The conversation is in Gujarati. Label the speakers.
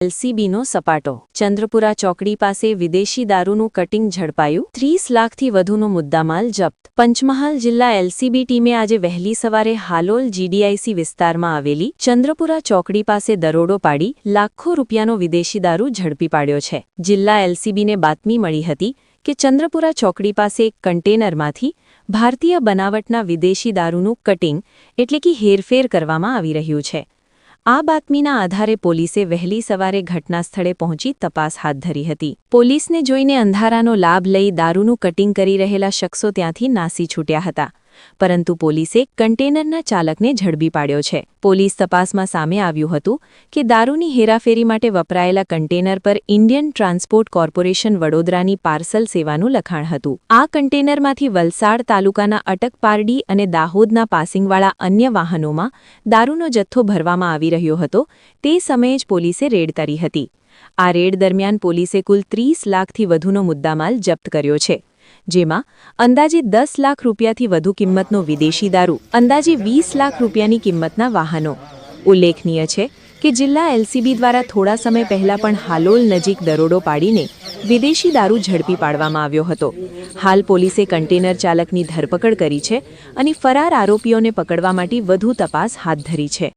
Speaker 1: એલસીબીનો સપાટો ચંદ્રપુરા ચોકડી પાસે વિદેશી દારૂનું કટિંગ ઝડપાયું 30 લાખથી વધુનો મુદ્દામાલ જપ્ત પંચમહાલ જિલ્લા એલસીબી ટીમે આજે વહેલી સવારે હાલોલ જીડીઆઈસી વિસ્તારમાં આવેલી ચંદ્રપુરા ચોકડી પાસે દરોડો પાડી લાખો રૂપિયાનો વિદેશી દારૂ ઝડપી પાડ્યો છે જિલ્લા એલસીબીને બાતમી મળી હતી કે ચંદ્રપુરા ચોકડી પાસે એક કન્ટેનરમાંથી ભારતીય બનાવટના વિદેશી દારૂનું કટિંગ એટલે કે હેરફેર કરવામાં આવી રહ્યું છે આ બાતમીના આધારે પોલીસે વહેલી સવારે ઘટના સ્થળે પહોંચી તપાસ હાથ ધરી હતી પોલીસને જોઈને અંધારાનો લાભ લઈ દારૂનું કટિંગ કરી રહેલા શખ્સો ત્યાંથી નાસી છૂટ્યા હતા પરંતુ પોલીસે કન્ટેનરના ચાલકને ઝડપી પાડ્યો છે પોલીસ તપાસમાં સામે આવ્યું હતું કે દારૂની હેરાફેરી માટે વપરાયેલા કન્ટેનર પર ઇન્ડિયન ટ્રાન્સપોર્ટ કોર્પોરેશન વડોદરાની પાર્સલ સેવાનું લખાણ હતું આ કન્ટેનરમાંથી વલસાડ તાલુકાના અટકપારડી અને દાહોદના પાસિંગવાળા અન્ય વાહનોમાં દારૂનો જથ્થો ભરવામાં આવી રહ્યો હતો તે સમયે જ પોલીસે રેડ કરી હતી આ રેડ દરમિયાન પોલીસે કુલ 30 લાખથી વધુનો મુદ્દામાલ જપ્ત કર્યો છે જેમાં અંદાજે 10 લાખ રૂપિયાથી વધુ કિંમતનો વિદેશી દારૂ અંદાજે 20 લાખ રૂપિયાની કિંમતના વાહનો ઉલ્લેખનીય છે કે જિલ્લા એલસીબી દ્વારા થોડા સમય પહેલા પણ હાલોલ નજીક દરોડો પાડીને વિદેશી દારૂ ઝડપી પાડવામાં આવ્યો હતો હાલ પોલીસે કન્ટેનર ચાલકની ધરપકડ કરી છે અને ફરાર આરોપીઓને પકડવા માટે વધુ તપાસ હાથ ધરી છે